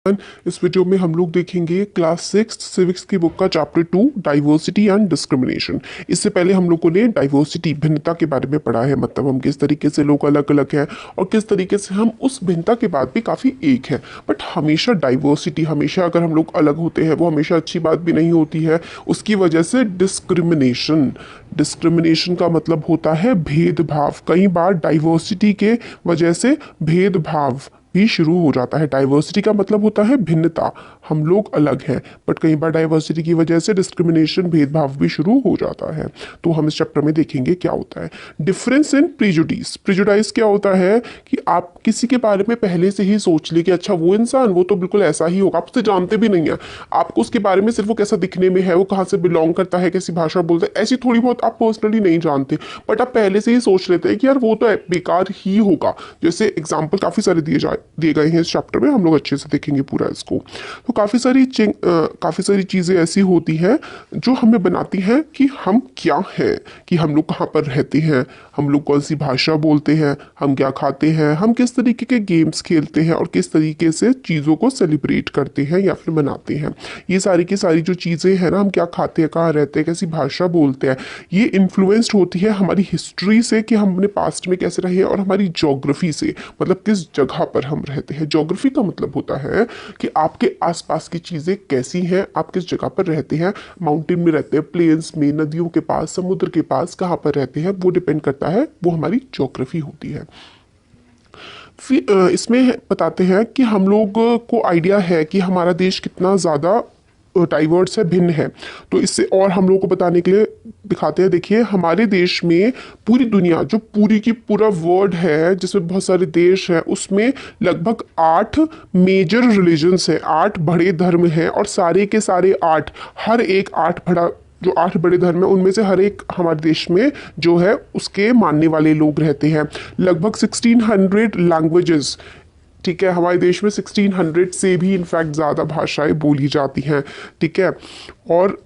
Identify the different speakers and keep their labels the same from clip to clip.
Speaker 1: इस वीडियो में हम लोग देखेंगे क्लास 6 सिविक्स की बुक का चैप्टर 2 डाइवर्सिटी एंड डिस्क्रिमिनेशन। इससे पहले हम लोगों ने डाइवर्सिटी भिन्नता के बारे में पढ़ा है, मतलब हम किस तरीके से लोग अलग अलग हैं और किस तरीके से हम उस भिन्नता के बाद भी काफ़ी एक हैं। बट हमेशा डाइवर्सिटी, हमेशा अगर हम लोग अलग होते हैं वो हमेशा अच्छी बात भी नहीं होती है। उसकी वजह से डिस्क्रिमिनेशन, डिस्क्रिमिनेशन का मतलब होता है भेदभाव। कई बार डाइवर्सिटी के वजह से भेदभाव भी शुरू हो जाता है। डाइवर्सिटी का मतलब होता है भिन्नता, हम लोग अलग हैं, बट कई बार डाइवर्सिटी की वजह से डिस्क्रिमिनेशन, भेदभाव भी शुरू हो जाता है। तो हम इस चैप्टर में देखेंगे क्या होता है। Difference in prejudice. प्रिजुडाइज क्या होता है कि आप किसी के बारे में पहले से ही सोच ले कि अच्छा वो इंसान वो तो बिल्कुल ऐसा ही होगा, आप उससे जानते भी नहीं है, आपको उसके बारे में सिर्फ वो कैसा दिखने में है, वो कहाँ से बिलोंग करता है, कैसी भाषा बोलता है, ऐसी थोड़ी बहुत आप पर्सनली नहीं जानते, बट आप पहले से ही सोच लेते हैं कि यार वो तो बेकार ही होगा। जैसे एग्जाम्पल काफ़ी सारे दिए गए हैं इस चैप्टर में, हम लोग अच्छे से देखेंगे पूरा इसको। तो काफ़ी सारी चीज़ें ऐसी होती हैं जो हमें बनाती हैं कि हम क्या हैं, कि हम लोग कहाँ पर रहते हैं, हम लोग कौन सी भाषा बोलते हैं, हम क्या खाते हैं, हम किस तरीके के गेम्स खेलते हैं और किस तरीके से चीज़ों को सेलिब्रेट करते हैं या फिर मनाते हैं। ये सारी की सारी जो चीज़ें हैं ना, हम क्या खाते हैं, कहाँ रहते हैं, कैसी भाषा बोलते हैं, ये इन्फ्लुएंस्ड होती है हमारी हिस्ट्री से कि हम अपने पास्ट में कैसे रहे, और हमारी ज्योग्राफी से, मतलब किस जगह पर हम रहते हैं। ज्योग्राफी का मतलब होता है कि आपके आसपास की चीज़ें कैसी हैं, आप किस जगह पर रहते हैं, माउंटेन में रहते हैं, प्लेन्स में, नदियों के पास, समुद्र के पास कहाँ पर रहते हैं, वो डिपेंड करता है, वो हमारी ज्योग्राफी होती है। फिर इसमें बताते हैं कि हम लोग को आइडिया है कि हमारा देश कितना ज़्यादा डाइवर्स है, भिन्न है। तो इससे और हम लोगों को बताने के लिए दिखाते हैं। देखिए हमारे देश में पूरी दुनिया, जो पूरी की पूरा वर्ल्ड है जिसमें बहुत सारे देश हैं, उसमें लगभग 8 मेजर रिलीजन्स है, 8 बड़े धर्म हैं, और सारे के सारे 8, हर एक 8 बड़ा, जो 8 बड़े धर्म है उनमें से हर एक हमारे देश में जो है उसके मानने वाले लोग रहते हैं। लगभग 1600 लैंग्वेजेस, ठीक है, हमारे देश में 1600 से भी इनफैक्ट ज़्यादा भाषाएं बोली जाती हैं, ठीक है। और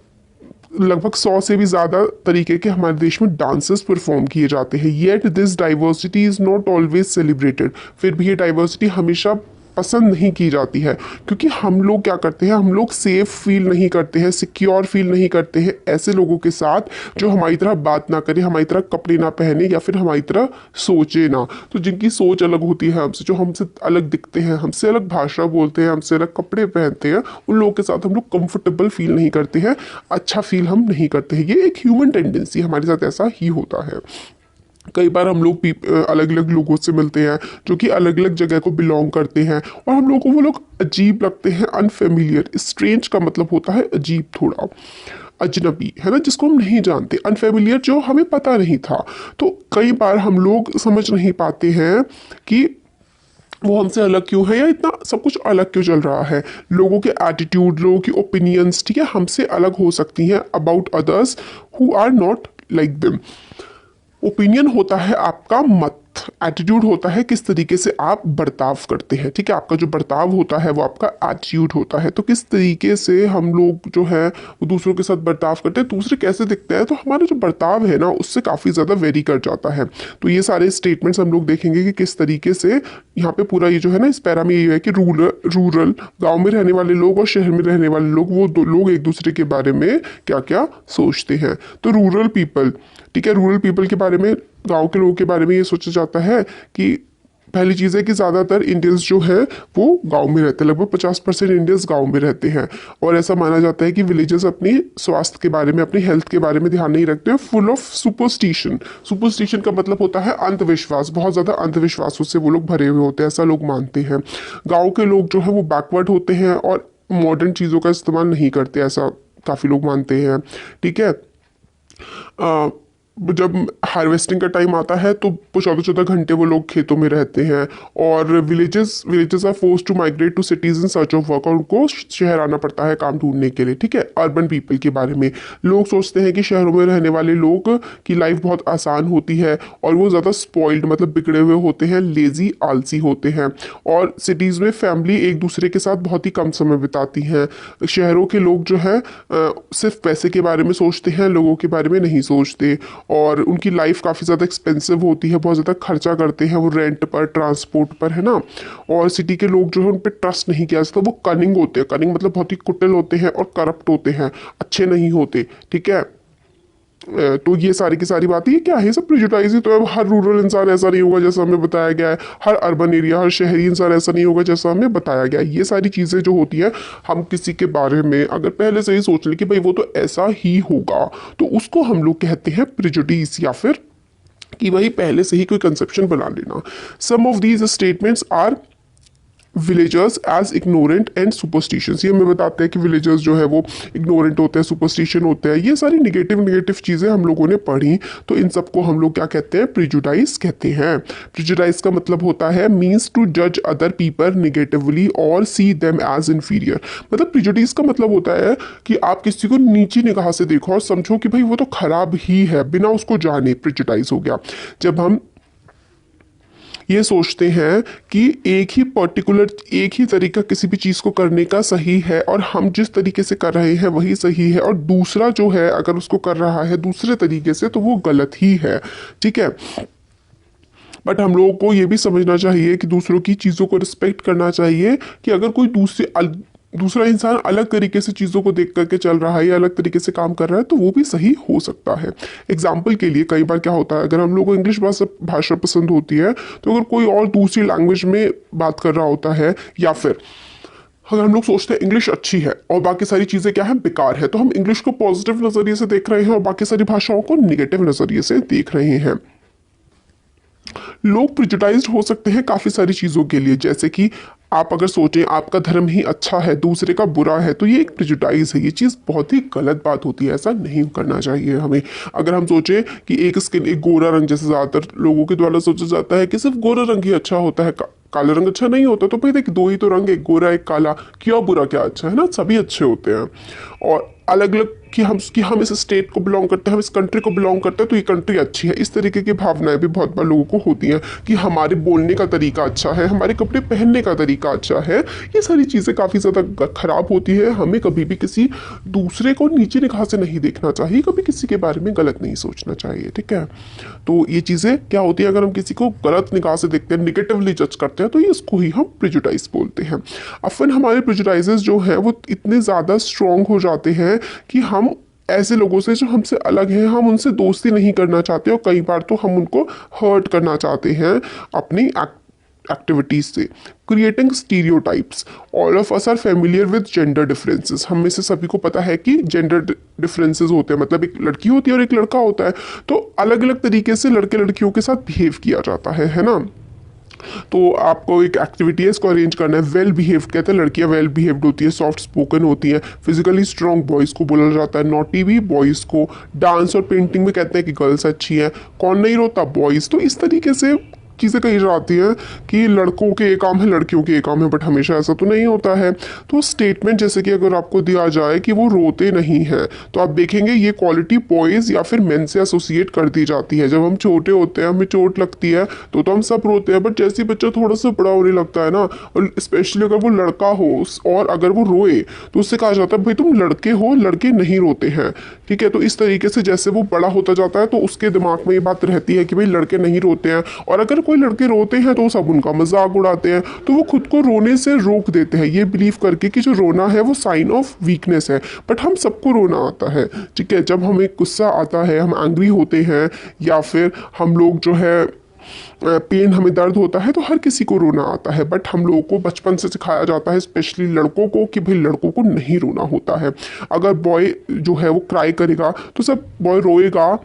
Speaker 1: लगभग 100 से भी ज़्यादा तरीके के हमारे देश में डांसेस परफॉर्म किए जाते हैं। Yet this diversity is not always celebrated. फिर भी ये डाइवर्सिटी हमेशा पसंद नहीं की जाती है, क्योंकि हम लोग क्या करते हैं, हम लोग सेफ फील नहीं करते हैं, सिक्योर फील नहीं करते हैं ऐसे लोगों के साथ जो हमारी तरह बात ना करे, हमारी तरह कपड़े ना पहने, या फिर हमारी तरह सोचे ना। तो जिनकी सोच अलग होती है हमसे, जो हमसे अलग दिखते हैं, हमसे अलग भाषा बोलते हैं, हमसे अलग कपड़े पहनते हैं, उन लोगों के साथ हम लोग कंफर्टेबल फील नहीं करते हैं, अच्छा फील हम नहीं करते हैं। ये एक ह्यूमन टेंडेंसी, हमारे साथ ऐसा ही होता है। कई बार हम लोग अलग अलग लोगों से मिलते हैं जो कि अलग अलग जगह को बिलोंग करते हैं, और हम लोगों को वो लोग अजीब लगते हैं, अनफेमिलियर। स्ट्रेंज का मतलब होता है अजीब, थोड़ा अजनबी, है ना, जिसको हम नहीं जानते। अनफेमिलियर जो हमें पता नहीं था। तो कई बार हम लोग समझ नहीं पाते हैं कि वो हमसे अलग क्यों है, या इतना सब कुछ अलग क्यों चल रहा है। लोगों के एटीट्यूड, लोगों की ओपिनियंस, ठीक है, हमसे अलग हो सकती हैं about others who are not like them. Opinion होता है आपका मत, एटीट्यूड होता है किस तरीके से आप बर्ताव करते हैं, ठीक है, आपका जो बर्ताव होता है वो आपका एटीट्यूड होता है। तो किस तरीके से हम लोग जो है वो दूसरों के साथ बर्ताव करते हैं, दूसरे कैसे दिखते हैं, तो हमारा जो बर्ताव है ना उससे काफ़ी ज़्यादा वेरी कर जाता है। तो ये सारे स्टेटमेंट्स हम लोग देखेंगे कि किस तरीके से यहाँ पे पूरा ये जो है ना, इस पैरा में ये है कि रूरल गाँव में रहने वाले लोग और शहर में रहने वाले लोग, वो दो लोग एक दूसरे के बारे में क्या क्या सोचते हैं। तो रूरल पीपल, ठीक है, रूरल पीपल के बारे में, गांव के लोगों के बारे में ये सोचा जाता है कि पहली चीज़ है कि ज़्यादातर इंडियंस जो है वो गांव में रहते हैं, लगभग 50% इंडियंस गांव में रहते हैं। और ऐसा माना जाता है कि विलेजेस अपनी स्वास्थ्य के बारे में, अपनी हेल्थ के बारे में ध्यान नहीं रखते हैं। Full of superstition. सुपरस्टिशन का मतलब होता है अंधविश्वास, बहुत ज़्यादा अंधविश्वासों से वो लोग भरे हुए होते हैं, ऐसा लोग मानते हैं। गाँव के लोग जो है वो बैकवर्ड होते हैं और मॉडर्न चीज़ों का इस्तेमाल नहीं करते, ऐसा काफ़ी लोग मानते हैं, ठीक है। जब हार्वेस्टिंग का टाइम आता है तो 14-14 घंटे वो लोग खेतों में रहते हैं। और villages are force to migrate to cities in search of work, और उनको शहर आना पड़ता है काम ढूंढने के लिए, ठीक है। अर्बन पीपल के बारे में, लोग सोचते हैं कि शहरों में रहने वाले लोग की लाइफ बहुत आसान होती है और वो ज़्यादा स्पॉइल्ड, मतलब बिगड़े हुए होते हैं, लेजी, आलसी होते हैं। और सिटीज़ में फैमिली एक दूसरे के साथ बहुत ही कम समय बिताती हैं। शहरों के लोग जो है सिर्फ पैसे के बारे में सोचते हैं, लोगों के बारे में नहीं सोचते। और उनकी लाइफ काफ़ी ज़्यादा एक्सपेंसिव होती है, बहुत ज़्यादा खर्चा करते हैं वो रेंट पर, ट्रांसपोर्ट पर, है ना। और सिटी के लोग जो है उन पर ट्रस्ट नहीं किया जाता, वो कनिंग होते हैं, कनिंग मतलब बहुत ही कुटिल होते हैं और करप्ट होते हैं, अच्छे नहीं होते, ठीक है। तो ये सारी की सारी बातें, ये क्या है, सब प्रिजुडाइज ही तो है। हर रूरल इंसान ऐसा नहीं होगा जैसा हमें बताया गया है, हर अर्बन एरिया, हर शहरी इंसान ऐसा नहीं होगा जैसा हमें बताया गया है। ये सारी चीज़ें जो होती है, हम किसी के बारे में अगर पहले से ही सोच लें कि भाई वो तो ऐसा ही होगा, तो उसको हम लोग कहते हैं प्रिजुडिस, या फिर कि भाई पहले से ही कोई कंसेप्शन बना लेना। Some of these statements are villagers as ignorant and superstitious. ये हमें बताते हैं कि विलेजर्स जो है वो इग्नोरेंट होते हैं, सुपरस्टिशन होते हैं। ये सारी निगेटिव निगेटिव चीज़ें हम लोगों ने पढ़ी, तो इन सबको हम लोग क्या कहते हैं, प्रिजुडाइज कहते हैं। प्रिजुडाइज का मतलब होता है मीन्स टू जज अदर पीपल निगेटिवली और सी देम एज इन्फीरियर। मतलब प्रिजुडाइज का मतलब होता है कि आप किसी को नीची निगाह से देखो और समझो कि भाई वो तो खराब ही है, बिना उसको जाने प्रिजुडाइज हो गया। जब हम ये सोचते हैं कि एक ही पर्टिकुलर, एक ही तरीका किसी भी चीज़ को करने का सही है और हम जिस तरीके से कर रहे हैं वही सही है, और दूसरा जो है अगर उसको कर रहा है दूसरे तरीके से तो वो गलत ही है, ठीक है। बट हम लोगों को ये भी समझना चाहिए कि दूसरों की चीज़ों को रिस्पेक्ट करना चाहिए, कि अगर कोई दूसरा इंसान अलग तरीके से चीज़ों को देख करके चल रहा है या अलग तरीके से काम कर रहा है तो वो भी सही हो सकता है। एग्जाम्पल के लिए कई बार क्या होता है, अगर हम लोग को इंग्लिश भाषा पसंद होती है, तो अगर कोई और दूसरी लैंग्वेज में बात कर रहा होता है, या फिर अगर हम लोग सोचते हैं इंग्लिश अच्छी है और बाकी सारी चीज़ें क्या है, बेकार है, तो हम इंग्लिश को पॉजिटिव नज़रिए से देख रहे हैं और बाकी सारी भाषाओं को निगेटिव नज़रिए से देख रहे हैं। लोग प्रिजुडाइज्ड हो सकते हैं काफ़ी सारी चीज़ों के लिए, जैसे कि आप अगर सोचें आपका धर्म ही अच्छा है दूसरे का बुरा है, तो ये एक प्रिजुडाइज है। ये चीज़ बहुत ही गलत बात होती है, ऐसा नहीं करना चाहिए हमें। अगर हम सोचें कि एक स्किन, एक गोरा रंग, जैसे ज़्यादातर लोगों के द्वारा सोचा जाता है कि सिर्फ गोरा रंग ही अच्छा होता है, काला रंग अच्छा नहीं होता, तो भाई देख दो ही तो रंग, एक गोरा एक काला, क्या बुरा क्या अच्छा है ना, सभी अच्छे होते हैं। और अलग अलग कि हम इस स्टेट को बिलोंग करते हैं, हम इस कंट्री को बिलोंग करते हैं तो ये कंट्री अच्छी है, इस तरीके की भावनाएं भी बहुत बार लोगों को होती हैं कि हमारे बोलने का तरीका अच्छा है, हमारे कपड़े पहनने का तरीका अच्छा है। ये सारी चीज़ें काफ़ी ज़्यादा खराब होती है। हमें कभी भी किसी दूसरे को नीचे निगाह से नहीं देखना चाहिए, कभी किसी के बारे में गलत नहीं सोचना चाहिए, ठीक है। तो ये चीज़ें क्या होती है, अगर हम किसी को गलत निगाह से देखते हैं, निगेटिवली जज करते हैं, तो ये इसको ही हम प्रिजुडाइज बोलते हैं। अपन हमारे प्रिजुडाइजेस जो हैं वो इतने ज़्यादा स्ट्रॉन्ग हो जाते हैं कि हम ऐसे लोगों से जो हमसे अलग हैं, हम उनसे दोस्ती नहीं करना चाहते, और कई बार तो हम उनको हर्ट करना चाहते हैं अपनी एक्टिविटीज से। Creating stereotypes, all of us are familiar with gender differences. हम में से सभी को पता है कि जेंडर डिफरेंसेस होते हैं, मतलब एक लड़की होती है और एक लड़का होता है, तो अलग अलग तरीके से लड़के लड़कियों के साथ बिहेव किया जाता है ना। तो आपको एक एक्टिविटी है, इसको अरेंज करना है। वेल बिहेव्ड कहते हैं, लड़कियां वेल बिहेव्ड होती है, सॉफ्ट स्पोकन होती है। फिजिकली स्ट्रॉन्ग बॉयज़ को बोला जाता है, नॉटी भी बॉयज़ को। डांस और पेंटिंग में कहते हैं कि गर्ल्स अच्छी है। कौन नहीं रोता, बॉयज़। तो इस तरीके से चीज़ें कही जाती हैं कि लड़कों के एक काम है, लड़कियों के एक काम है, बट हमेशा ऐसा तो नहीं होता है। तो स्टेटमेंट जैसे कि अगर आपको दिया जाए कि वो रोते नहीं हैं, तो आप देखेंगे ये क्वालिटी बॉयज़ या फिर मेन से एसोसिएट कर दी जाती है। जब हम छोटे होते हैं, हमें चोट लगती है तो हम सब रोते हैं, बट जैसे ही बच्चा थोड़ा सा बड़ा होने लगता है ना, और स्पेशली अगर वो लड़का हो और अगर वो रोए तो उससे कहा जाता है भाई तुम लड़के हो, लड़के नहीं रोते हैं, ठीक है। तो इस तरीके से जैसे वो बड़ा होता जाता है तो उसके दिमाग में ये बात रहती है कि भाई लड़के नहीं रोते हैं, और अगर कोई लड़के रोते हैं तो सब उनका मजाक उड़ाते हैं, तो वो खुद को रोने से रोक देते हैं, ये बिलीव करके कि जो रोना है वो साइन ऑफ वीकनेस है। बट हम सबको रोना आता है, ठीक है। जब हमें गुस्सा आता है, हम एंग्री होते हैं, या फिर हम लोग जो है पेन, हमें दर्द होता है, तो हर किसी को रोना आता है। बट हम लोगों को बचपन से सिखाया जाता है, स्पेशली लड़कों को, कि भाई लड़कों को नहीं रोना होता है। अगर बॉय जो है वो क्राई करेगा तो सब बॉय रोएगा।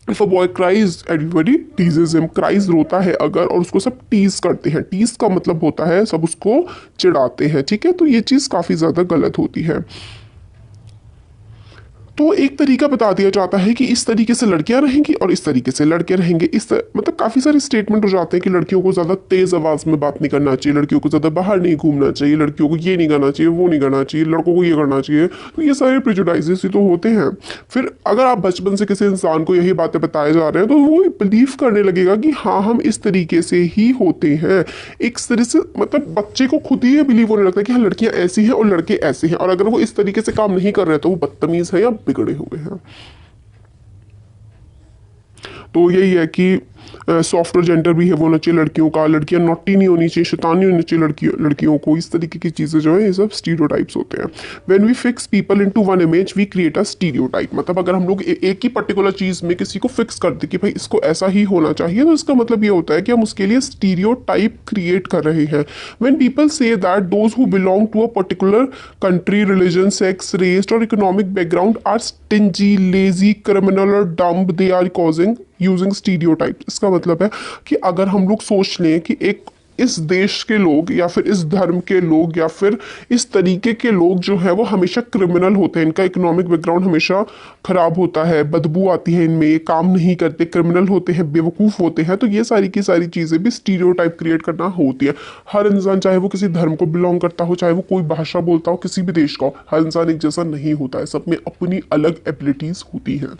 Speaker 1: If a boy cries everybody teases him. Cries रोता है अगर, और उसको सब टीज करते हैं। टीज का मतलब होता है सब उसको चिढ़ाते हैं, ठीक है। तो ये चीज़ काफ़ी ज़्यादा गलत होती है। तो एक तरीका बता दिया जाता है कि इस तरीके से लड़कियां रहेंगी और इस तरीके से लड़के रहेंगे। मतलब काफ़ी सारे स्टेटमेंट हो जाते हैं कि लड़कियों को ज़्यादा तेज़ आवाज़ में बात नहीं करना चाहिए, लड़कियों को ज़्यादा बाहर नहीं घूमना चाहिए, लड़कियों को ये नहीं करना चाहिए, वो नहीं करना चाहिए, लड़कों को ये करना चाहिए। तो ये सारे प्रेजुडाइजेस ही तो होते हैं। फिर अगर आप बचपन से किसी इंसान को यही बातें बताए जा रहे हैं तो वो बिलीव करने लगेगा कि हाँ हम इस तरीके से ही होते हैं। एक तरह से मतलब बच्चे को खुद ही ये बिलीव होने लगता है कि हाँ लड़कियाँ ऐसी हैं और लड़के ऐसे हैं, और अगर वो इस तरीके से काम नहीं कर रहे तो वो बदतमीज़ है या बिगड़े हुए हैं। तो यही है कि सॉफ्टवेयर जेंडर भी है वो होना चाहिए लड़कियों का, लड़कियां नॉटी नहीं होनी चाहिए, शैतान नहीं होनी चाहिए लड़कियों को, इस तरीके की चीज़ें जो है ये सब स्टीरियोटाइप्स होते हैं। When we fix people into one image we create a stereotype. मतलब अगर हम लोग एक ही पर्टिकुलर चीज़ में किसी को फिक्स करते कि भाई इसको ऐसा ही होना चाहिए, तो इसका मतलब ये होता है कि हम उसके लिए स्टीरियोटाइप क्रिएट कर रहे हैं। When people see that those who belong to a particular country, religion, sex, race or economic background are stingy, lazy, criminal or dumb, they are causing using stereotypes। इसका मतलब है कि अगर हम लोग सोच लें कि एक इस देश के लोग या फिर इस धर्म के लोग या फिर इस तरीके के लोग जो है वो हमेशा क्रिमिनल होते हैं, इनका इकोनॉमिक बैकग्राउंड हमेशा खराब होता है, बदबू आती है इनमें, ये काम नहीं करते, क्रिमिनल होते हैं, बेवकूफ़ होते हैं, तो ये सारी की सारी चीज़ें भी स्टीरियोटाइप क्रिएट करना होती है। हर इंसान चाहे वो किसी धर्म को बिलोंग करता हो, चाहे वो कोई भाषा बोलता हो, किसी भी देश का हो, हर इंसान एक जैसा नहीं होता है, सब में अपनी अलग एबिलिटीज़ होती हैं।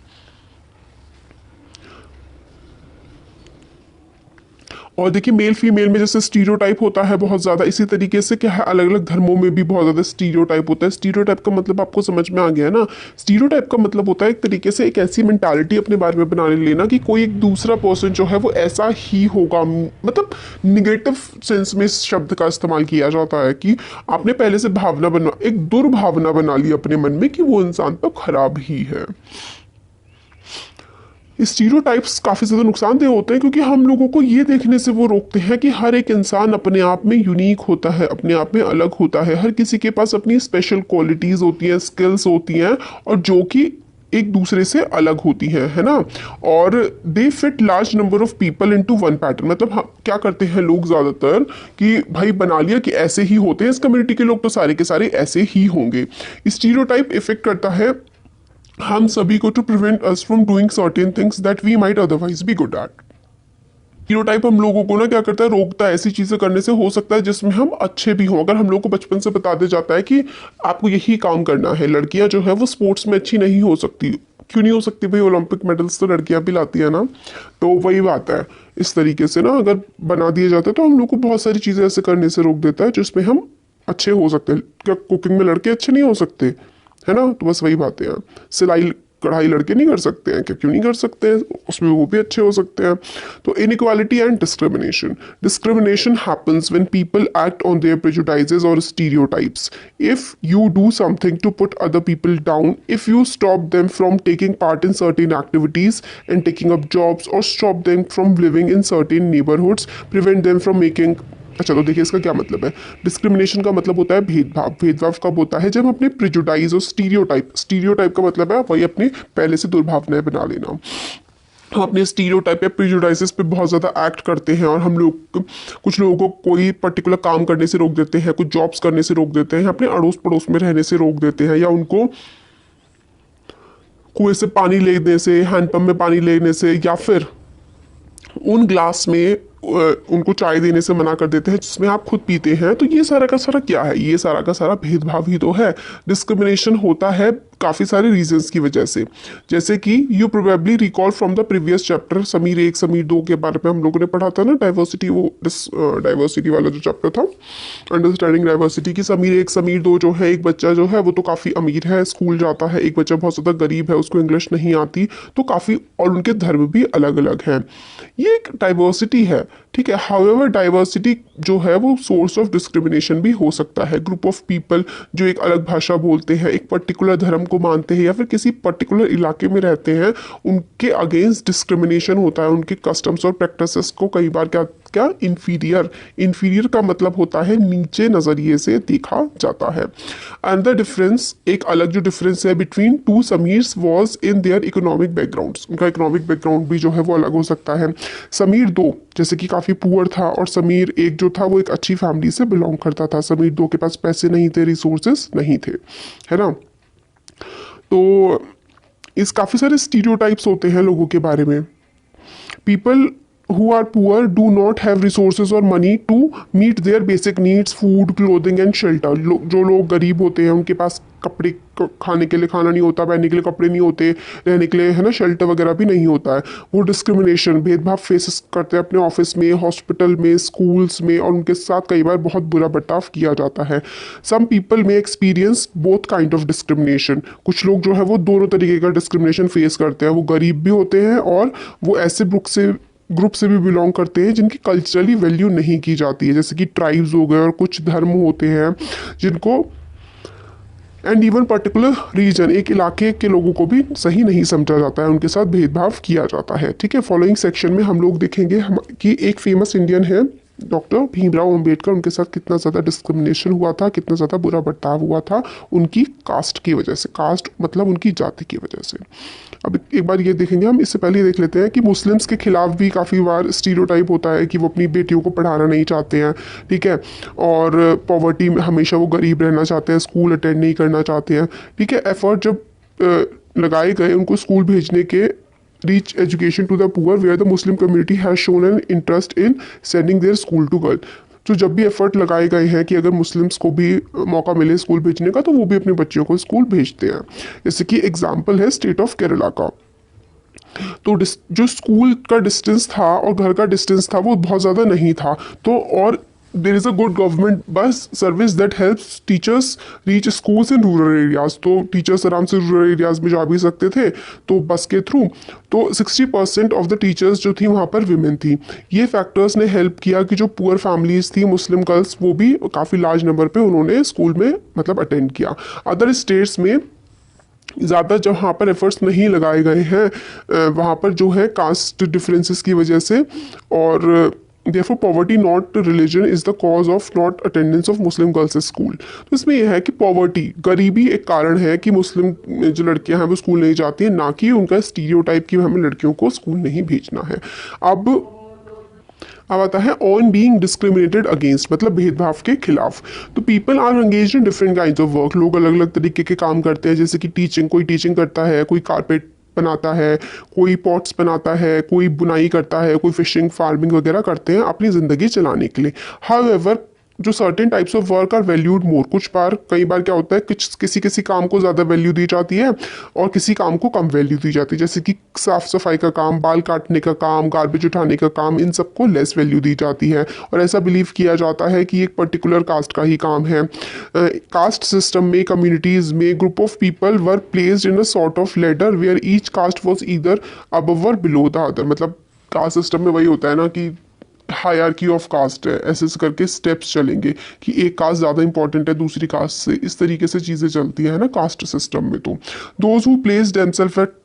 Speaker 1: और देखिए मेल फीमेल में जैसे स्टीरियोटाइप होता है बहुत ज़्यादा, इसी तरीके से क्या है अलग अलग धर्मों में भी बहुत ज़्यादा स्टीरियोटाइप होता है। स्टीरियोटाइप का मतलब आपको समझ में आ गया है ना। स्टीरियोटाइप का मतलब होता है एक तरीके से एक ऐसी मेंटालिटी अपने बारे में बना लेना कि कोई एक दूसरा पर्सन जो है वो ऐसा ही होगा, मतलब निगेटिव सेंस में इस शब्द का इस्तेमाल किया जाता है कि आपने पहले से भावना बना, एक दुर्भावना बना ली अपने मन में कि वो इंसान तो खराब ही है। स्टीरियोटाइप्स काफ़ी ज़्यादा नुकसानदेह होते हैं क्योंकि हम लोगों को ये देखने से वो रोकते हैं कि हर एक इंसान अपने आप में यूनिक होता है, अपने आप में अलग होता है, हर किसी के पास अपनी स्पेशल क्वालिटीज़ होती हैं, स्किल्स होती हैं, और जो कि एक दूसरे से अलग होती हैं, है ना। और दे fit large number of people into one pattern. मतलब क्या करते हैं लोग ज़्यादातर कि भाई बना लिया कि ऐसे ही होते हैं, इस कम्युनिटी के लोग तो सारे के सारे ऐसे ही होंगे। स्टीरियोटाइप इफेक्ट करता है हम सभी को to prevent us from doing certain things that we might otherwise be good at. Stereotype हम लोगों को ना क्या करता है, रोकता है ऐसी चीजें करने से, हो सकता है जिसमें हम अच्छे भी हों। अगर हम लोग को बचपन से बता दिया जाता है कि आपको यही काम करना है, लड़कियां जो है वो स्पोर्ट्स में अच्छी नहीं हो सकती, क्यों नहीं हो सकती भाई, ओलंपिक मेडल्स तो लड़कियां भी लाती है ना। तो वही बात है, इस तरीके से ना अगर बना दिया जाता है तो हम लोग को बहुत सारी चीजें ऐसे करने से रोक देता है जिसमें हम अच्छे हो सकते हैं। क्या कुकिंग में लड़के अच्छे नहीं हो सकते, है ना। तो बस वही बातें हैं। सिलाई कढ़ाई लड़के नहीं कर सकते हैं, क्या क्यों नहीं कर सकते हैं, उसमें वो भी अच्छे हो सकते हैं। तो inequality and discrimination, discrimination happens when people act on their prejudices और stereotypes. If you do something to put other people down, if you stop them from taking part in certain activities and taking up jobs, और stop them from living in certain neighbourhoods, prevent them from making. अच्छा तो देखिए इसका क्या मतलब है। Discrimination का मतलब होता है भेदभाव। भेदभाव कब होता है, जब अपने प्रिजुडाइज और स्टीरियोटाइप, स्टीरियोटाइप का मतलब है वही अपनी पहले से दुर्भावनाएं बना लेना। हम अपने स्टीरियोटाइप या प्रिजुडाइसेस पे बहुत ज़्यादा एक्ट करते हैं, और हम लोग कुछ लोगों को कोई पर्टिकुलर काम करने से रोक देते हैं, कुछ जॉब्स करने से रोक देते हैं, अपने अड़ोस पड़ोस में रहने से रोक देते हैं, या उनको कुएं से पानी लेने से, हैंडपम्प में पानी लेने से, या फिर उन ग्लास में उनको चाय देने से मना कर देते हैं जिसमें आप खुद पीते हैं। तो ये सारा का सारा क्या है, ये सारा का सारा भेदभाव ही तो है। डिस्क्रिमिनेशन होता है काफ़ी सारे रीजंस की वजह से, जैसे कि you probably recall from the previous chapter Sameer 1 Sameer 2 के बारे में हम लोगों ने पढ़ा था ना, डाइवर्सिटी, वो डाइवर्सिटी वाला जो चैप्टर था, अंडरस्टैंडिंग डाइवर्सिटी की। समीर 1 समीर 2 जो है, एक बच्चा जो है वो तो काफ़ी अमीर है, स्कूल जाता है, एक बच्चा बहुत ज़्यादा गरीब है, उसको इंग्लिश नहीं आती, तो काफ़ी, और उनके धर्म भी अलग अलग हैं। ये एक डाइवर्सिटी है, ठीक है। हाउएवर डाइवर्सिटी जो है वो सोर्स ऑफ डिस्क्रिमिनेशन भी हो सकता है। ग्रुप ऑफ पीपल जो एक अलग भाषा बोलते हैं, एक पर्टिकुलर धर्म को मानते हैं, या फिर किसी पर्टिकुलर इलाके में रहते हैं, उनके अगेंस्ट डिस्क्रिमिनेशन होता है। उनके कस्टम्स और प्रैक्टिसेस को कई बार क्या क्या इन्फीरियर, इन्फीरियर का मतलब होता है नीचे नजरिए से देखा जाता है। अनदर डिफरेंस, एक अलग जो डिफरेंस है between two Samirs was in their economic backgrounds. उनका इकोनॉमिक बैकग्राउंड भी जो है वो अलग हो सकता है। समीर 2 जैसे कि काफ़ी पुअर था, और समीर 1 जो था वो एक अच्छी फैमिली से बिलोंग करता था। समीर 2 के पास पैसे नहीं थे, रिसोर्सेस नहीं थे, है ना। तो इस काफ़ी सारे स्टीरियोटाइप्स होते हैं लोगों के बारे में। People who are poor do not have resources or money to meet their basic needs, food, clothing and shelter। जो लोग गरीब होते हैं उनके पास कपड़े खाने के लिए खाना नहीं होता, पहनने के लिए कपड़े नहीं होते, रहने के लिए है ना शेल्टर वगैरह भी नहीं होता है, वो डिस्क्रिमिनेशन भेदभाव फेस करते हैं अपने ऑफिस में, हॉस्पिटल में, स्कूल्स में, और उनके साथ कई बार बहुत बुरा बर्ताव किया जाता है। सम पीपल में experience both kind of discrimination. कुछ लोग जो है वो दोनों तरीके का डिस्क्रिमिनेशन फेस करते हैं, वो गरीब भी होते हैं और वो ऐसे ग्रुप से भी बिलोंग करते हैं जिनकी कल्चरली वैल्यू नहीं की जाती है, जैसे कि ट्राइब्स हो गए और कुछ धर्म होते हैं जिनको एंड इवन पर्टिकुलर रीजन, एक इलाके के लोगों को भी सही नहीं समझा जाता है, उनके साथ भेदभाव किया जाता है। ठीक है, फॉलोइंग सेक्शन में हम लोग देखेंगे कि एक फेमस इंडियन है डॉक्टर भीमराव अंबेडकर, उनके साथ कितना ज़्यादा डिस्क्रिमिनेशन हुआ था, कितना ज़्यादा बुरा बर्ताव हुआ था उनकी कास्ट की वजह से। कास्ट मतलब उनकी जाति की वजह से। अब एक बार ये देखेंगे हम, इससे पहले देख लेते हैं कि मुस्लिम्स के खिलाफ भी काफ़ी बार स्टीरियोटाइप होता है कि वो अपनी बेटियों को पढ़ाना नहीं चाहते हैं। ठीक है, और पॉवर्टी में हमेशा वो गरीब रहना चाहते हैं, स्कूल अटेंड नहीं करना चाहते हैं। ठीक है, एफर्ट जब लगाए गए उनको स्कूल भेजने के, reach education to the poor where the Muslim community has shown an interest in sending their school to girl। तो जब भी एफर्ट लगाए गए हैं कि अगर मुस्लिम्स को भी मौका मिले स्कूल भेजने का तो वो भी अपने बच्चों को स्कूल भेजते हैं। जैसे कि एग्जाम्पल है स्टेट ऑफ केरला का। तो जो स्कूल का डिस्टेंस था और घर का डिस्टेंस था वो बहुत ज़्यादा नहीं था, तो और there is a good government bus service that helps teachers reach schools in rural areas. तो टीचर्स आराम से रूरल एरियाज में जा भी सकते थे तो बस के थ्रू। तो 60% ऑफ द टीचर्स जो थी वहाँ पर विमेन थी। ये फैक्टर्स ने हेल्प किया कि जो पुअर फैमिलीज थी मुस्लिम गर्ल्स वो भी काफ़ी लार्ज नंबर पे उन्होंने स्कूल में मतलब अटेंड किया। अदर स्टेट्स में ज़्यादा जहाँ पर एफर्ट्स नहीं लगाए गए हैं वहाँ पर जो है कास्ट डिफरेंसेस की वजह से, और therefore poverty not religion is the cause of not attendance of Muslim girls school। तो इसमें यह है कि पॉवर्टी, गरीबी एक कारण है कि मुस्लिम जो लड़कियां हैं वो स्कूल नहीं जाती हैं, ना कि उनका स्टीरियोटाइप कि हमें लड़कियों को स्कूल नहीं भेजना है। अब आता है ऑन बीइंग डिस्क्रिमिनेटेड अगेंस्ट, मतलब भेदभाव के खिलाफ। तो people are engaged in different kinds of work. लोग अलग अलग तरीके के काम करते हैं, जैसे कि टीचिंग, कोई टीचिंग करता है, कोई कारपेट बनाता है, कोई पॉट्स बनाता है, कोई बुनाई करता है, कोई फिशिंग फार्मिंग वगैरह करते हैं अपनी ज़िंदगी चलाने के लिए। हाउएवर जो certain types of work are valued more. कुछ बार कई बार क्या होता है किसी किसी काम को ज़्यादा वैल्यू दी जाती है और किसी काम को कम वैल्यू दी जाती है, जैसे कि साफ सफाई का काम, बाल काटने का काम, गार्बेज उठाने का काम, इन सबको लेस वैल्यू दी जाती है और ऐसा बिलीव किया जाता है कि एक पर्टिकुलर कास्ट का ही काम है। कास्ट सिस्टम में कम्युनिटीज़ में group of people were placed in a sort of ladder where each caste was either above और बिलो द अदर। मतलब कास्ट सिस्टम में वही होता है ना कि हायरार्की ऑफ कास्ट है, ऐसे करके स्टेप्स चलेंगे कि एक कास्ट ज़्यादा इंपॉर्टेंट है दूसरी कास्ट से, इस तरीके से चीज़ें चलती हैं ना कास्ट सिस्टम में। तो those who place themselves at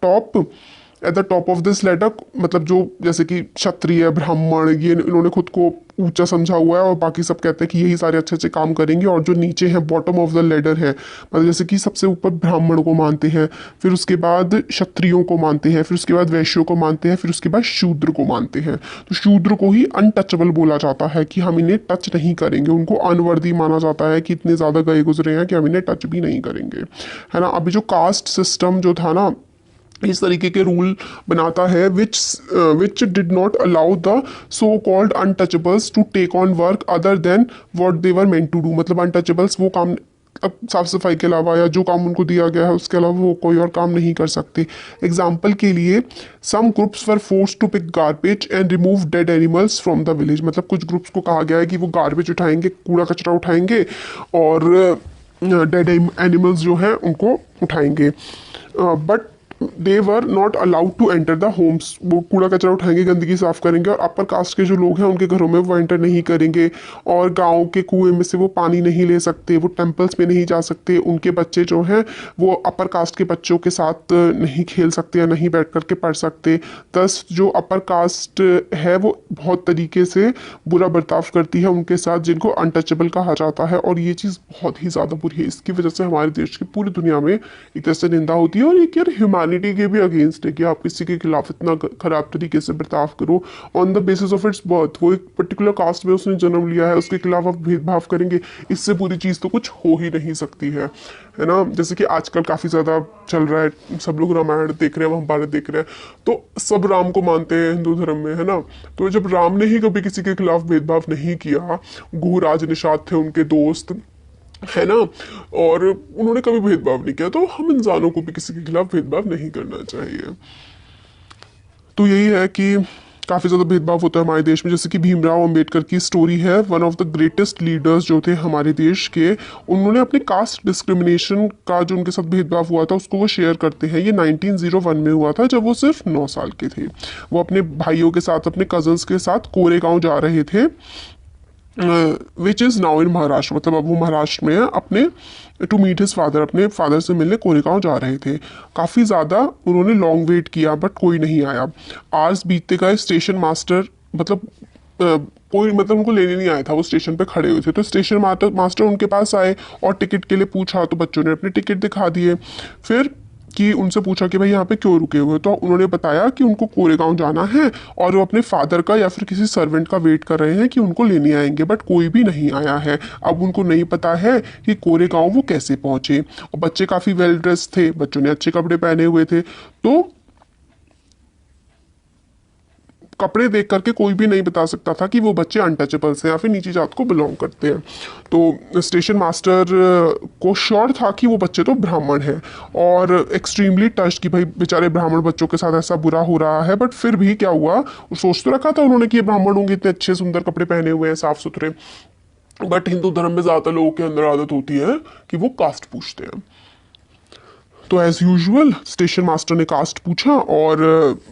Speaker 1: the top of this ladder, मतलब जो जैसे कि क्षत्रिय, ब्राह्मण, ये इन्होंने खुद को ऊंचा समझा हुआ है और बाकी सब कहते हैं कि यही सारे अच्छे अच्छे काम करेंगे, और जो नीचे हैं बॉटम ऑफ द लेडर है, मतलब जैसे कि सबसे ऊपर ब्राह्मण को मानते हैं, फिर उसके बाद क्षत्रियों को मानते हैं, फिर उसके बाद वैश्यों को मानते हैं, फिर उसके बाद शूद्र को मानते हैं। तो शूद्र को ही अनटचेबल बोला जाता है कि हम इन्हें टच नहीं करेंगे, उनको अनवर्दी माना जाता है कि इतने ज़्यादा गए गुजरे हैं कि हम इन्हें टच भी नहीं करेंगे, है ना। अभी जो कास्ट सिस्टम जो था ना इस तरीके के रूल बनाता है which did not allow the so called untouchables to take on work other than what they were meant to do. मतलब अनटचेबल्स वो काम अब साफ सफाई के अलावा या जो काम उनको दिया गया है उसके अलावा वो कोई और काम नहीं कर सकते। एग्जाम्पल के लिए some groups were force to pick garbage and remove dead animals from the village. मतलब कुछ ग्रुप्स को कहा गया है कि वो गार्बेज उठाएंगे, कूड़ा कचरा उठाएंगे और डेड एनिमल्स जो है उनको उठाएंगे, but they were not allowed to enter the homes. वो कूड़ा कचरा उठाएंगे, गंदगी साफ करेंगे और अपर कास्ट के जो लोग हैं उनके घरों में वो एंटर नहीं करेंगे, और गाँव के कुएं में से वो पानी नहीं ले सकते, वो टेम्पल्स में नहीं जा सकते, उनके बच्चे जो हैं वो अपर कास्ट के बच्चों के साथ नहीं खेल सकते या नहीं बैठ करके पढ़ सकते। दस जो अपर कास्ट है वो बहुत तरीके से बुरा बर्ताव करती है उनके साथ, जिनको अनटचेबल कहा जाता है, और ये चीज़ बहुत ही ज़्यादा बुरी है। इसकी वजह से हमारे देश की पूरी दुनिया में एक तरह से निंदा होती है और एक यार ह्यूमैनिटी ह्यूमैनिटी के भी अगेंस्ट है कि आप किसी के खिलाफ इतना खराब तरीके से बर्ताव करो on the basis of its birth. वो एक पर्टिकुलर कास्ट में उसने जन्म लिया है, उसके खिलाफ आप भेदभाव करेंगे, इससे बुरी चीज़ तो कुछ हो ही नहीं सकती है ना। जैसे कि आजकल काफ़ी ज़्यादा चल रहा है, सब लोग रामायण देख रहे हैं, महाभारत देख रहे हैं, तो सब राम को मानते हैं हिंदू धर्म में, है ना। तो जब राम ने ही कभी किसी के खिलाफ भेदभाव नहीं किया, गुहराज निषाद थे उनके दोस्त, है ना, और उन्होंने कभी भेदभाव नहीं किया, तो हम इंसानों को भी किसी के खिलाफ भेदभाव नहीं करना चाहिए। तो यही है कि काफ़ी ज़्यादा भेदभाव होता है हमारे देश में। जैसे कि भीमराव अंबेडकर की स्टोरी है, one of the greatest leaders जो थे हमारे देश के, उन्होंने अपने कास्ट डिस्क्रिमिनेशन का जो उनके साथ भेदभाव हुआ था उसको वो शेयर करते हैं। ये 1901 में हुआ था, जब वो सिर्फ 9 साल के थे। वो अपने भाइयों के साथ, अपने कजन्स के साथ कोरेगांव जा रहे थे, which is now in Maharashtra, मतलब अब वो महाराष्ट्र में है, अपने टू मीट हिज फादर, अपने फादर से मिलने कोरेगांव जा रहे थे। काफ़ी ज़्यादा उन्होंने लॉन्ग वेट किया बट कोई नहीं आया। आवर्स बीतते गए, स्टेशन मास्टर मतलब कोई मतलब उनको लेने नहीं आया था, वो स्टेशन पे खड़े हुए थे। तो स्टेशन मास्टर उनके पास आए और टिकट के लिए पूछा, तो बच्चों ने अपने टिकट दिखा दिए। फिर कि उनसे पूछा कि भाई यहाँ पे क्यों रुके हुए, तो उन्होंने बताया कि उनको कोरेगांव जाना है और वो अपने फादर का या फिर किसी सर्वेंट का वेट कर रहे हैं कि उनको लेने आएंगे, बट कोई भी नहीं आया है। अब उनको नहीं पता है कि कोरेगांव वो कैसे पहुंचे। और बच्चे काफ़ी वेल ड्रेस थे, बच्चों ने अच्छे कपड़े पहने हुए थे, तो कपड़े देख करके कोई भी नहीं बता सकता था कि वो बच्चे अनटचेबल्स हैं या फिर नीची जात को बिलोंग करते हैं। तो स्टेशन मास्टर को श्योर था कि वो बच्चे तो ब्राह्मण हैं, और एक्सट्रीमली टच कि भाई बेचारे ब्राह्मण बच्चों के साथ ऐसा बुरा हो रहा है। बट फिर भी क्या हुआ, सोच तो रखा था उन्होंने कि ये ब्राह्मण होंगे, इतने अच्छे सुंदर कपड़े पहने हुए हैं, साफ सुथरे, बट हिंदू धर्म में ज़्यादातर लोगों के अंदर आदत होती है कि वो कास्ट पूछते हैं। तो एज यूजुअल स्टेशन मास्टर ने कास्ट पूछा और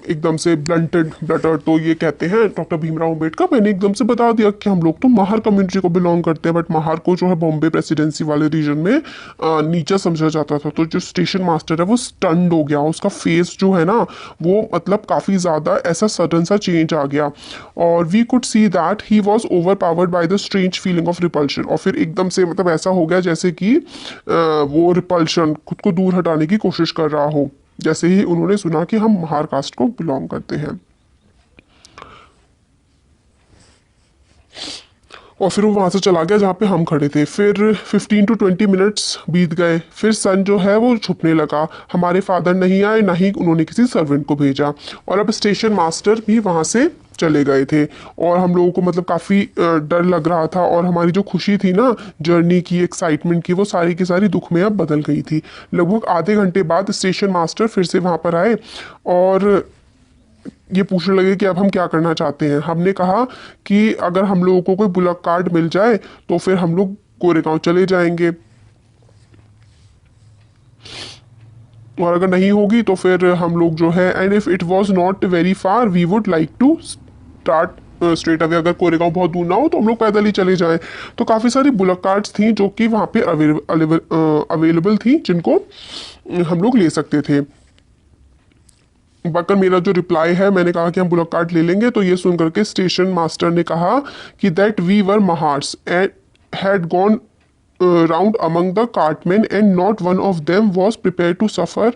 Speaker 1: एकदम से ब्लंटेड ब्लटर तो ये कहते हैं डॉक्टर भीमराव अम्बेडकर, मैंने एकदम से बता दिया कि हम लोग तो महार कम्युनिटी को बिलोंग करते हैं, बट महार को जो है बॉम्बे प्रेसिडेंसी वाले रीजन में नीचा समझा जाता था। तो जो स्टेशन मास्टर है वो स्टन्ड हो गया, उसका फेस जो है ना वो मतलब काफ़ी ज़्यादा ऐसा सडन सा चेंज आ गया, और we could see that he was overpowered by the strange feeling of repulsion. और फिर एकदम से मतलब ऐसा हो गया जैसे कि वो रिपल्शन, खुद को दूर हटाने की कोशिश कर रहा हो, जैसे ही उन्होंने सुना कि हम महार कास्ट को बिलोंग करते हैं। और फिर वो वहां से चला गया जहाँ पे हम खड़े थे। फिर 15 to 20 मिनट्स बीत गए, फिर सन जो है वो छुपने लगा। हमारे फादर नहीं आए, ना ही उन्होंने किसी सर्वेंट को भेजा, और अब स्टेशन मास्टर भी वहां से चले गए थे। और हम लोगों को मतलब काफ़ी डर लग रहा था, और हमारी जो खुशी थी ना जर्नी की, एक्साइटमेंट की, वो सारी की सारी दुख में अब बदल गई थी। लगभग आधे घंटे बाद स्टेशन मास्टर फिर से वहाँ पर आए और ये पूछने लगे कि अब हम क्या करना चाहते हैं। हमने कहा कि अगर हम लोगों को कोई बुलक कार्ड मिल जाए तो फिर हम लोग कोरेगांव चले जाएंगे, और अगर नहीं होगी तो फिर हम लोग जो है, and if it was not very far we would like to start straight away. अगर कोरेगांव बहुत दूर ना हो तो हम लोग पैदल ही चले जाएं। तो काफ़ी सारी बुलक कार्ड्स थी जो कि वहाँ पे अवेलेबल थी, जिनको हम लोग ले सकते थे। बकर मेरा जो रिप्लाई है, मैंने कहा कि हम बुलक कार्ट ले लेंगे, तो ये सुन करके स्टेशन मास्टर ने कहा कि that we were Mahars and had gone round among the cartmen and not one of them was prepared to suffer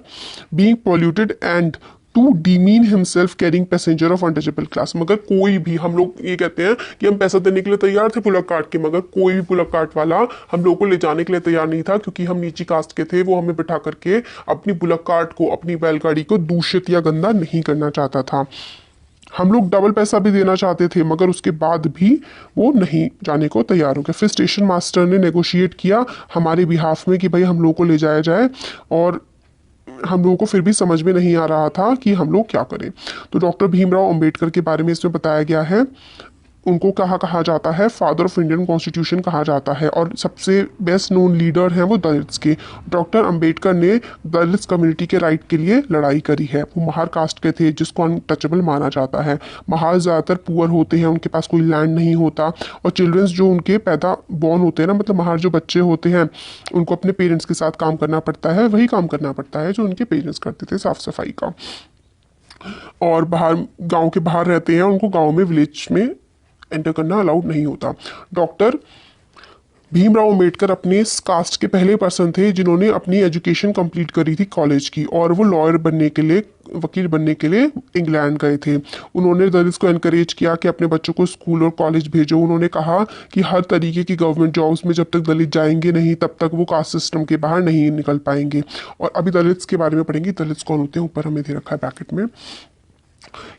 Speaker 1: being polluted and to demean himself carrying passenger of untouchable class। मगर कोई भी, हम लोग ये कहते हैं कि हम पैसा देने के लिए तैयार थे पुलक काट के, मगर कोई भी पुलक काट वाला हम लोगों को ले जाने के लिए तैयार नहीं था, क्योंकि हम नीची कास्ट के थे। वो हमें बिठा करके अपनी पुलक काट को, अपनी बैलगाड़ी को दूषित या गंदा नहीं करना चाहता था। हम लोग डबल पैसा भी देना चाहते थे, मगर उसके बाद भी वो नहीं जाने को तैयार हो गया। फिर स्टेशन मास्टर ने नेगोशिएट किया हमारे बिहाफ में कि भाई हम लोगों को ले जाया जाए, और हम लोगों को फिर भी समझ में नहीं आ रहा था कि हम लोग क्या करें। तो डॉक्टर भीमराव अंबेडकर के बारे में इसमें बताया गया है। उनको कहा जाता है फादर ऑफ इंडियन कॉन्स्टिट्यूशन कहा जाता है, और सबसे बेस्ट नोन लीडर हैं वो दलित्स के। डॉक्टर अंबेडकर ने दलित्स कम्युनिटी के राइट के लिए लड़ाई करी है। वो महार कास्ट के थे जिसको अनटचेबल माना जाता है। महार ज़्यादातर पुअर होते हैं, उनके पास कोई लैंड नहीं होता, और चिल्ड्रंस जो उनके पैदा बॉर्न होते हैं ना, मतलब महार जो बच्चे होते हैं उनको अपने पेरेंट्स के साथ काम करना पड़ता है, वही काम करना पड़ता है जो उनके पेरेंट्स करते थे, साफ सफाई का। और बाहर, गाँव के बाहर रहते हैं, उनको गाँव में, विलेज में एंटर करना अलाउड नहीं होता। डॉक्टर भीमराव अंबेडकर अपने इस कास्ट के पहले पर्सन थे जिन्होंने अपनी एजुकेशन कंप्लीट करी थी कॉलेज की, और वो लॉयर बनने के लिए, वकील बनने के लिए इंग्लैंड गए थे। उन्होंने दलित्स को एनकरेज किया कि अपने बच्चों को स्कूल और कॉलेज भेजो। उन्होंने कहा कि हर तरीके की गवर्नमेंट जॉब्स में जब तक दलित जाएंगे नहीं तब तक वो कास्ट सिस्टम के बाहर नहीं निकल पाएंगे। और अभी दलित्स के बारे में पढ़ेंगे, दलित्स कौन होते हैं ऊपर हमें दे रखा है ब्रैकेट में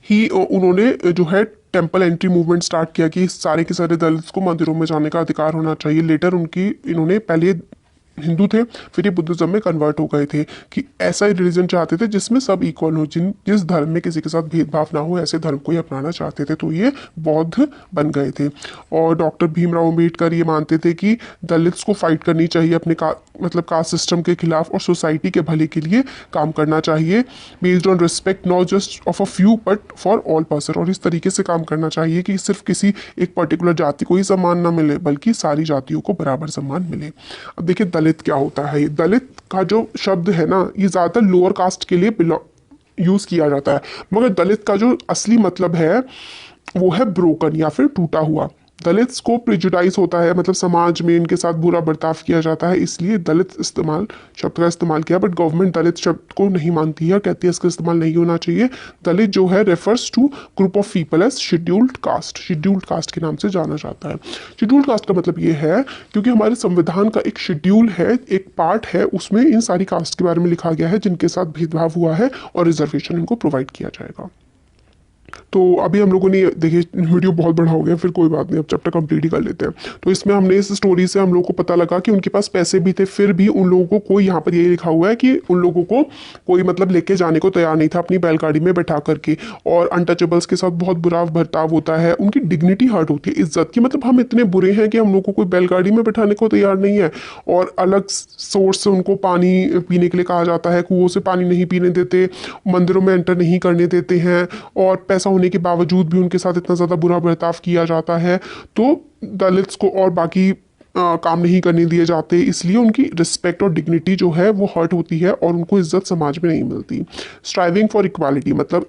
Speaker 1: ही। उन्होंने जो है टेम्पल एंट्री मूवमेंट स्टार्ट किया कि सारे के सारे दलित्स को मंदिरों में जाने का अधिकार होना चाहिए। लेटर उनकी, इन्होंने पहले हिंदू थे फिर ये बुद्धिज्म में कन्वर्ट हो गए थे कि ऐसा ही रिलीजन चाहते थे जिसमें सब इक्वल हो, जिस धर्म में किसी के साथ भेदभाव ना हो, ऐसे धर्म को ही अपनाना चाहते थे। तो ये बौद्ध बन गए थे। और डॉक्टर भीमराव अम्बेडकर ये मानते थे कि दलित्स को फाइट करनी चाहिए अपने मतलब कास्ट सिस्टम के खिलाफ, और सोसाइटी के भले के लिए काम करना चाहिए, based on respect not just of a few but for all person. और इस तरीके से काम करना चाहिए कि सिर्फ किसी एक पर्टिकुलर जाति को ही सम्मान ना मिले बल्कि सारी जातियों को बराबर सम्मान मिले। अब देखिए दलित क्या होता है। दलित का जो शब्द है ना, ये ज़्यादातर लोअर कास्ट के लिए यूज़ किया जाता है, मगर दलित का जो असली मतलब है वो है ब्रोकन या फिर टूटा हुआ। दलित्स को प्रिजुडाइज होता है, मतलब समाज में इनके साथ बुरा बर्ताव किया जाता है, इसलिए दलित शब्द का इस्तेमाल किया। बट गवर्नमेंट दलित शब्द को नहीं मानती है और कहती है इसका इस्तेमाल नहीं होना चाहिए। दलित जो है refers to group of people as scheduled caste के नाम से जाना जाता है। शेड्यूल्ड कास्ट का मतलब ये है क्योंकि हमारे संविधान का एक शेड्यूल है, एक पार्ट है, उसमें इन सारी कास्ट के बारे में लिखा गया है जिनके साथ भेदभाव हुआ है और रिजर्वेशन इनको प्रोवाइड किया जाएगा। तो अभी हम लोगों ने देखिए वीडियो बहुत बड़ा हो गया, फिर कोई बात नहीं, अब चैप्टर कंप्लीट ही कर लेते हैं। तो इसमें हमने इस स्टोरी से हम लोग को पता लगा कि उनके पास पैसे भी थे, फिर भी उन लोगों को कोई, यहाँ पर यही लिखा हुआ है कि उन लोगों को कोई मतलब लेके जाने को तैयार नहीं था अपनी बैलगाड़ी में बैठा करके। और अनटचेबल्स के साथ बहुत बुरा बर्ताव होता है, उनकी डिग्निटी हर्ट होती है, इज्जत की। मतलब हम इतने बुरे हैं कि हम लोग को कोई बैलगाड़ी में बैठाने को तैयार नहीं है, और अलग सोर्स से उनको पानी पीने के लिए कहा जाता है, कुओं से पानी नहीं पीने देते, मंदिरों में एंटर नहीं करने देते हैं, और पैसा होने के बावजूद भी उनके साथ इतना ज़्यादा बुरा बर्ताव किया जाता है। तो दलित्स को और बाकी काम नहीं करने दिए जाते, इसलिए उनकी रिस्पेक्ट और डिग्निटी जो है वो हर्ट होती है और उनको इज्जत समाज में नहीं मिलती। स्ट्राइविंग फॉर इक्वालिटी, मतलब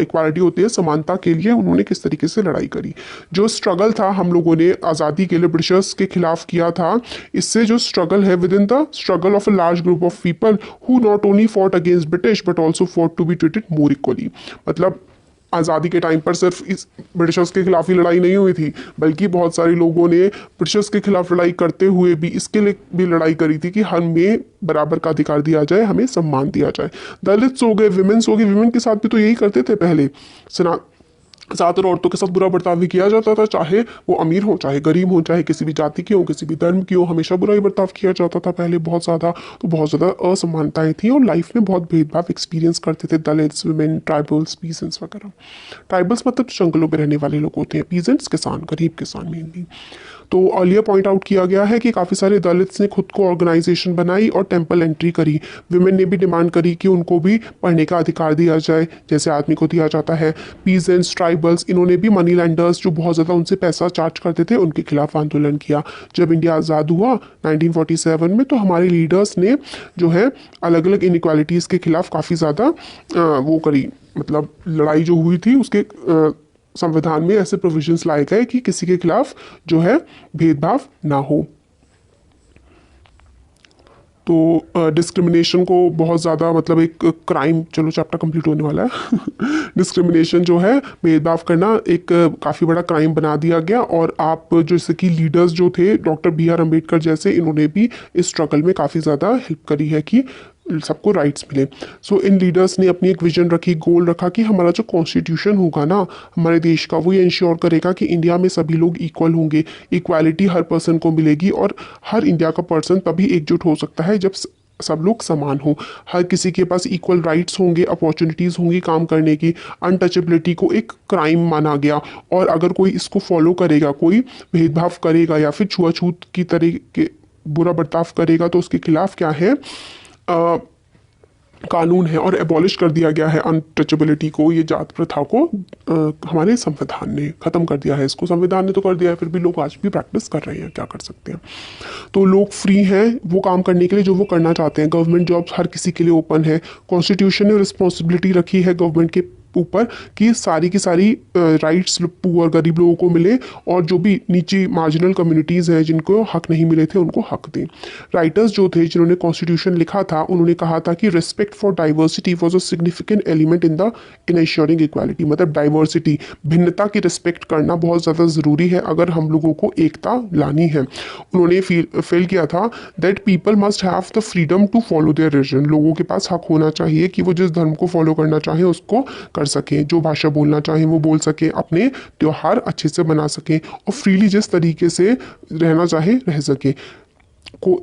Speaker 1: इक्वालिटी होती है समानता के लिए, उन्होंने किस तरीके से लड़ाई करी। जो स्ट्रगल था हम लोगों ने आज़ादी के लिए ब्रिटिशर्स के खिलाफ किया था, इससे जो स्ट्रगल है within the struggle of a large group of people who not only fought against British but also fought to be treated more equally. मतलब आज़ादी के टाइम पर सिर्फ इस ब्रिटिशर्स के खिलाफ ही लड़ाई नहीं हुई थी, बल्कि बहुत सारे लोगों ने ब्रिटिशर्स के खिलाफ लड़ाई करते हुए भी इसके लिए भी लड़ाई करी थी कि हमें बराबर का अधिकार दिया जाए, हमें सम्मान दिया जाए। दलित्स हो गए, विमेंस हो गए, विमेन के साथ भी तो यही करते थे पहले। ज़्यादातर औरतों के साथ बुरा बर्ताव भी किया जाता था, चाहे वो अमीर हो चाहे गरीब हो, चाहे किसी भी जाति की हो किसी भी धर्म की हो, हमेशा बुरा ही बर्ताव किया जाता था पहले बहुत ज़्यादा। तो बहुत ज़्यादा असमानताएं थी और लाइफ में बहुत भेदभाव एक्सपीरियंस करते थे दलित्स, वुमेन, ट्राइबल्स, पीजेंट्स वगैरह। ट्राइबल्स मतलब जंगलों में रहने वाले लोग होते हैं, पीजेंट्स किसान, गरीब किसान मेनली। तो अर्लियर पॉइंट आउट किया गया है कि काफ़ी सारे दलित्स ने खुद को ऑर्गेनाइजेशन बनाई और टेम्पल एंट्री करी। विमेन ने भी डिमांड करी कि उनको भी पढ़ने का अधिकार दिया जाए जैसे आदमी को दिया जाता है। पीजेंट्स, ट्राइबल्स, इन्होंने भी मनी लैंडर्स जो बहुत ज़्यादा उनसे पैसा चार्ज करते थे उनके खिलाफ आंदोलन किया। जब इंडिया आज़ाद हुआ 1947 में, तो हमारे लीडर्स ने जो है अलग अलग इनइक्वालिटीज़ के खिलाफ काफ़ी ज़्यादा वो करी, मतलब लड़ाई जो हुई थी उसके संविधान में ऐसे प्रोविजंस लाए गए कि किसी के खिलाफ जो है भेदभाव ना हो। तो डिस्क्रिमिनेशन को बहुत ज़्यादा मतलब एक क्राइम, चलो चैप्टर कंप्लीट होने वाला है डिस्क्रिमिनेशन जो है, भेदभाव करना एक काफ़ी बड़ा क्राइम बना दिया गया। और आप जैसे कि लीडर्स जो थे डॉक्टर बी आर अम्बेडकर जैसे, इन्होंने भी इस स्ट्रगल में काफ़ी ज़्यादा हेल्प करी है कि सबको राइट्स मिले। सो इन लीडर्स ने अपनी एक विजन रखी, गोल रखा कि हमारा जो कॉन्स्टिट्यूशन होगा ना हमारे देश का, वो ये इंश्योर करेगा कि इंडिया में सभी लोग इक्वल होंगे, इक्वालिटी हर पर्सन को मिलेगी, और हर इंडिया का पर्सन तभी एकजुट हो सकता है जब सब लोग समान हो, हर किसी के पास इक्वल राइट्स होंगे, अपॉर्चुनिटीज़ होंगी काम करने की। अनटचेबिलिटी को एक क्राइम माना गया, और अगर कोई इसको फॉलो करेगा, कोई भेदभाव करेगा या फिर छुआछूत की तरह के बुरा बर्ताव करेगा, तो उसके खिलाफ क्या है कानून है, और एबॉलिश कर दिया गया है अनटचेबिलिटी को, ये जात प्रथा को हमारे संविधान ने ख़त्म कर दिया है। इसको संविधान ने तो कर दिया है, फिर भी लोग आज भी प्रैक्टिस कर रहे हैं, क्या कर सकते हैं। तो लोग फ्री हैं वो काम करने के लिए जो वो करना चाहते हैं। गवर्नमेंट जॉब्स हर किसी के लिए ओपन है। कॉन्स्टिट्यूशन ने रिस्पॉन्सिबिलिटी रखी है गवर्नमेंट के ऊपर कि सारी की सारी राइट्स पुअर गरीब लोगों को मिले और जो भी नीचे मार्जिनल कम्युनिटीज़ हैं जिनको हक नहीं मिले थे उनको हक दें। राइटर्स जो थे जिन्होंने कॉन्स्टिट्यूशन लिखा था उन्होंने कहा था कि respect for diversity was a significant element in assuring equality, मतलब डाइवर्सिटी भिन्नता की रिस्पेक्ट करना बहुत ज़्यादा ज़रूरी है अगर हम लोगों को एकता लानी है। उन्होंने फील किया था that people must have the freedom to follow their religion, लोगों के पास हक होना चाहिए कि वो जिस धर्म को फॉलो करना चाहें उसको कर सकें, जो भाषा बोलना चाहें वो बोल सकें, अपने त्योहार अच्छे से बना सकें और फ्रीली जिस तरीके से रहना चाहे रह सकें। को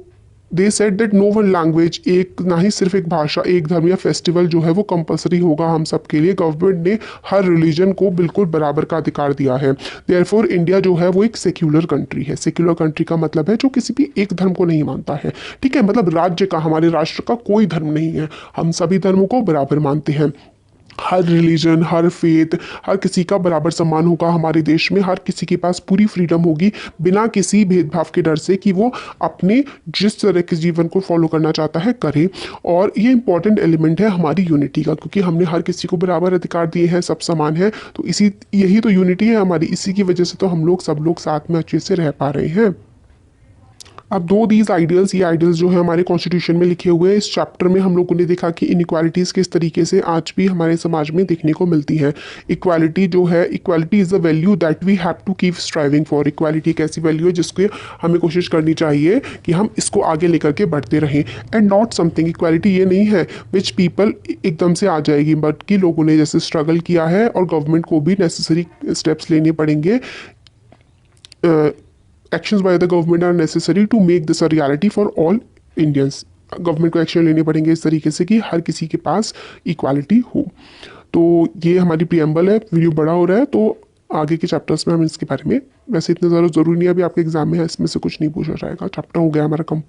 Speaker 1: they said that no one language, एक ना ही सिर्फ एक भाषा, एक धर्म या फेस्टिवल जो है वो कंपलसरी होगा हम सब के लिए। गवर्नमेंट ने हर रिलीजन को बिल्कुल बराबर का अधिकार दिया है। देयरफॉर इंडिया जो है वो एक सेक्युलर कंट्री है। सेक्युलर कंट्री का मतलब है जो किसी भी एक धर्म को नहीं मानता है, ठीक है, मतलब राज्य का, हमारे राष्ट्र का कोई धर्म नहीं है, हम सभी धर्मों को बराबर मानते हैं। हर रिलीजन, हर फेथ, हर किसी का बराबर सम्मान होगा हमारे देश में, हर किसी के पास पूरी फ्रीडम होगी बिना किसी भेदभाव के डर से कि वो अपने जिस तरह के जीवन को फॉलो करना चाहता है करे। और ये इंपॉर्टेंट एलिमेंट है हमारी यूनिटी का, क्योंकि हमने हर किसी को बराबर अधिकार दिए हैं, सब समान है, तो यही तो यूनिटी है हमारी। इसी की वजह से तो हम लोग सब लोग साथ में अच्छे से रह पा रहे हैं। अब दो दीज आइडियल्स, ये आइडियल्स जो है हमारे कॉन्स्टिट्यूशन में लिखे हुए हैं। इस चैप्टर में हम लोगों ने देखा कि इनइक्वालिटीज़ किस तरीके से आज भी हमारे समाज में देखने को मिलती है। इक्वालिटी जो है, equality is a value that we have to keep striving for. Equality एक ऐसी वैल्यू है जिसको हमें कोशिश करनी चाहिए कि हम इसको आगे लेकर के बढ़ते रहें। एंड नॉट समथिंग, इक्वालिटी ये नहीं है विच पीपल एकदम से आ जाएगी, बट कि लोगों ने जैसे स्ट्रगल किया है और गवर्नमेंट को भी नेसेसरी स्टेप्स लेने पड़ेंगे। Actions by the government are necessary to make this a reality for all Indians. Government को एक्शन लेने पड़ेंगे इस तरीके से कि हर किसी के पास इक्वालिटी हो। तो ये हमारी प्रियम्बल है, वीडियो बड़ा हो रहा है तो आगे के चैप्टर्स में हम इसके बारे में, वैसे इतने ज़्यादा ज़रूरी नहीं है, अभी आपके एग्जाम में है, इसमें से कुछ नहीं पूछा जाएगा, चैप्टर हो गया हमारा कम।